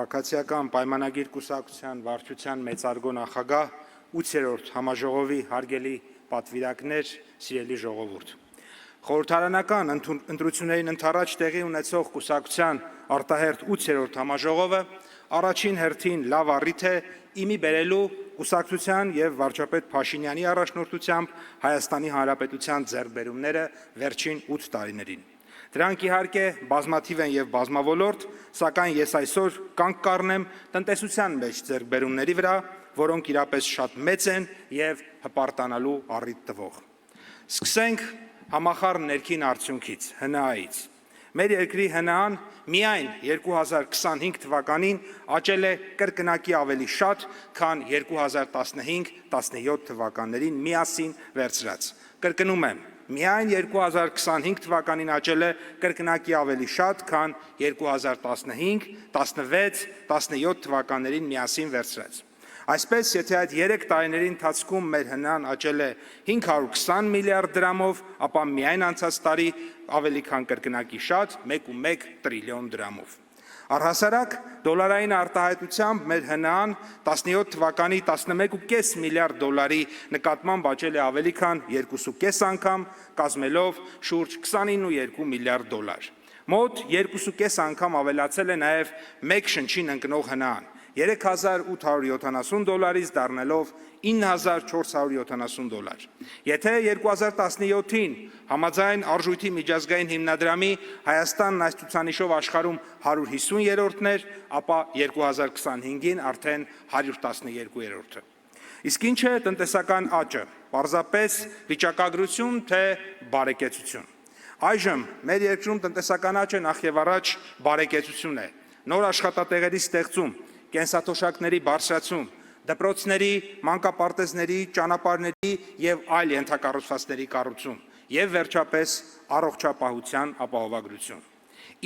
Քաղաքացիական պայմանագիր կուսակցության վարչության մեծարգո նախագահ 8-րդ համաժողովի հարգելի պատվիրակներ, սիրելի ժողովուրդ։ Խորհրդարանական ընտրություններին ընդառաջ տեղի ունեցող կուսակցության արտահերթ 8-րդ համաժողովը առաջին հերթին լավ առիթ է իմի բերելու կուսակցության եւ վարչապետ Փաշինյանի առաջնորդությամբ Հայաստանի Հանրապետության ձեռքբերումները վերջին 8 տարիներին։ Դրանք իհարկե բազմաթիվ են եւ բազմավոլորտ, սակայն ես այսօր կանգ կառնեմ տնտեսության մեջ ձեռքբերումների վրա, որոնք իրապես շատ մեծ են եւ հպարտանալու առիթ տվող։ Սկսենք համախառն ներքին արդյունքից, ՀՆԱ-ից։ Մեր երկրի ՀՆԱ-ն միայն 2025 թվականին աճել է կրկնակի ավելի շատ, քան 2015-17 թվականներին միասին վերցրած։ Կրկնում եմ, միայն 2025 թվականին աճել է կրկնակի ավելի շատ, քան 2015-16-17 թվականներին միասին վերցրած։ Այսպես, եթե այդ 3 տարիների ընթացքում մեր ՀՆԱ-ն աճել է 520 միլիարդ դրամով, ապա միայն անցած տարի ավելի քան կրկնակի շատ 1.1 տրիլիոն դրամով։ Առհասարակ, դոլարային արտահայտությամբ մեր ՀՆԱ-ն 17 թվականի 11.5 միլիարդ դոլարի նկատմամբ աճել է ավելի քան 2.5 անգամ, կազմելով շուրջ 29.2 միլիարդ դոլար։ Մոտ 2.5 անգամ ավելացել է նաև մեկ շնչին ընկնող ՀՆԱ-ն։ 3870 դոլարից դառնալով 9470 դոլար։ Եթե 2017-ին համաձայն արժույթի միջազգային հիմնադրամի Հայաստանն այս ցուցանիշով աշխարհում 150-րդն էր, ապա 2025-ին արդեն 112-րդը։ Իսկ ինչ է տնտեսական աճը, պարզապես վիճակագրություն, թե բարեկեցություն։ Այժմ մեր երկրում տնտեսական աճը նախ եւ առաջ բարեկեցություն է, նոր աշխատատեղերի ստեղծում, կենսաթոշակների բարձրացում, դպրոցների, մանկապարտեզների, ճանապարհների եւ այլ ենթակառուցվածքների կառուցում եւ վերջապես առողջապահության ապահովագրություն։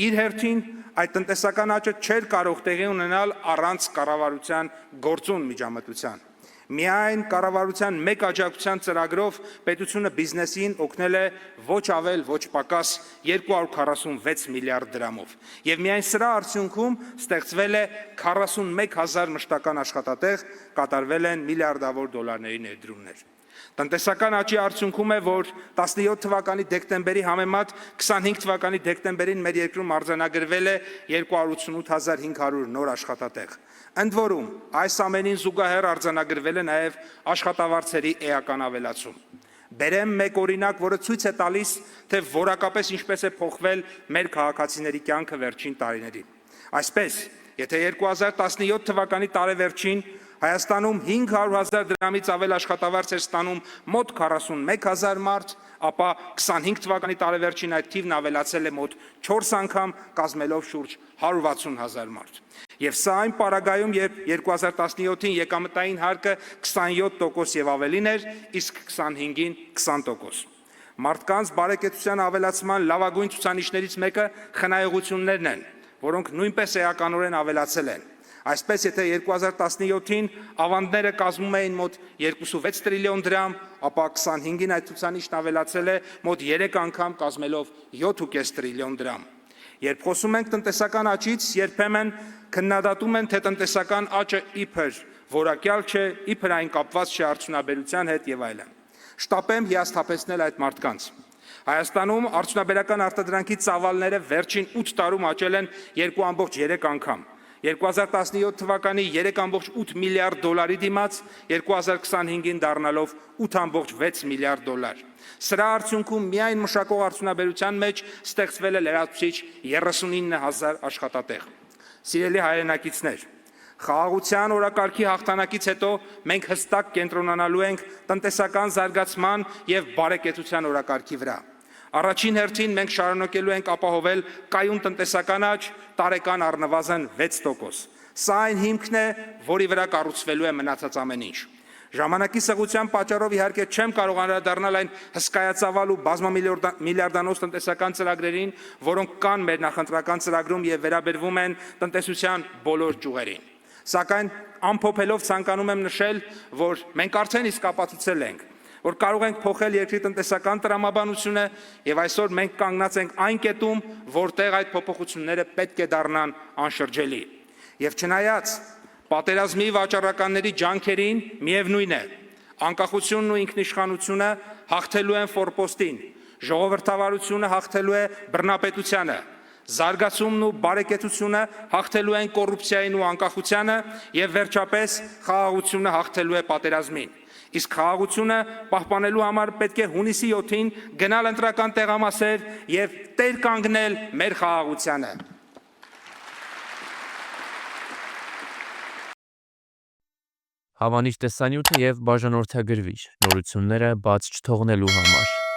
Իր հերթին այդ տնտեսական աճը չէր կարող տեղի ունենալ առանց կառավարության գործուն միջամտության։ Միայն կառավարության մեկ աջակցության ծրագրով պետությունը բիզնեսին օգնել է ոչ ավել, ոչ պակաս 246 միլիարդ դրամով։ Եվ միայն սրա արդյունքում ստեղծվել է 41,000 մշտական աշխատատեղ, կատարվել են միլիարդավոր դոլարների ներդրումներ։ Տնտեսական աճի արդյունքում է, որ 17 թվականի դեկտեմբերի համեմատ 25 թվականի դեկտեմբերին մեր երկրում արձանագրվել է 288,500 նոր աշխատատեղ։ Ընդ որում, այս ամենին զուգահեռ արձանագրվել է նաև աշխատավարձերի էական ավելացում։ Բերեմ մեկ օրինակ, որը ցույց է տալիս, թե որակապես ինչպես է փոխվել մեր քաղաքացիների կյանքը վերջին տարիներին։ Այսպես, եթե 2017 թվականի տարեվերջին Հայաստանում 500,000 դրամից ավել աշխատավարձ էր ստանում մոտ 41,000 մարդ, ապա 25 թվականի տարեվերջին այդ թիվն ավելացել է մոտ 4 անգամ, կազմելով շուրջ 160,000 մարդ։ Եվ սա այն պարագայում, երբ 2017-ին եկամտային հարկը 27% եւ ավելին էր, իսկ 25-ին 20%։ Մարդկանց բարեկեցության ավելացման լավագույն ցուցանիշներից մեկը խնայողություններն են, որոնք նույնպես էականորեն ավելացել են։ Այսպես, եթե 2017-ին ավանդները կազմում էին մոտ 2.6 տրիլիոն դրամ, ապա 25-ին այդ ցուցանիշն ավելացել է մոտ 3 անգամ, կազմելով 7.5 տրիլիոն դրամ։ Երբ խոսում ենք տնտեսական աճից, երբեմն քննադատում են, թե տնտեսական աճը իբր որակյալ չէ, իբր այն կապված չէ արդյունաբերության հետ եւ այլն։ Շտապեմ հիասթափեցնել այդ մարդկանց։ Հայաստանում արդյունաբերական արտադրանքի ծավալները վերջին 8 տարում աճել են 2.3 անգամ։ 2017 թվականի 3.8 միլիարդ դոլարի դիմաց 2025-ին դառնալով 8.6 միլիարդ դոլար։ Սրա արդյունքում միայն մշակող արդյունաբերության մեջ ստեղծվել է լրացուցիչ 39,000 աշխատատեղ։ Սիրելի հայրենակիցներ, խաղաղության օրակարգի հաղթանակից հետո մենք հստակ կենտրոնանալու ենք տնտեսական զարգացման եւ բարեկեցության օրակարգի վրա։ Առաջին հերթին մենք շարունակելու ենք ապահովել կայուն տնտեսական աճ, տարեկան առնվազն 6%։ Սա այն հիմքն է, որի վրա կառուցվելու է մնացած ամեն ինչ։ Ժամանակի սղության պատճառով իհարկե չեմ կարող անդրադառնալ այն հսկայածավալ ու բազմամիլիարդանոց տնտեսական ծրագրերին, որոնք կան մեր նախընտրական ծրագրում եւ վերաբերվում են տնտեսության բոլոր ճյուղերին։ Սակայն ամփոփելով ցանկանում եմ նշել, որ մենք արդեն իսկ ապացուցել ենք, որ կարող ենք փոխել երկրի տնտեսական տրամաբանությունը եւ այսօր մենք կանգնած ենք այն կետում, որտեղ այդ փոփոխությունները պետք է դառնան անշրջելի։ Եվ չնայած պատերազմի վաճառականների ջանքերին միևնույն է, անկախությունն ու ինքնիշխանությունը հաղթելու են ֆորպոստին, ժողովրդավարությունը հաղթելու է բռնապետությանը, զարգացումն ու բարեկեցությունը հաղթելու են կոռուպցիային ու անկախությանը եւ վերջապես խաղաղությունը հաղթելու է պատերազմին։ Իսկ խաղաղությունը պահպանելու համար պետք է հունիսի 7-ին գնալ ընտրական տեղամասեր եւ տեր կանգնել մեր խաղաղությանը։ Հավանիչ տեսանյութը եւ բաժանորդագրվիչ նորությունները բաց չթողնելու համար։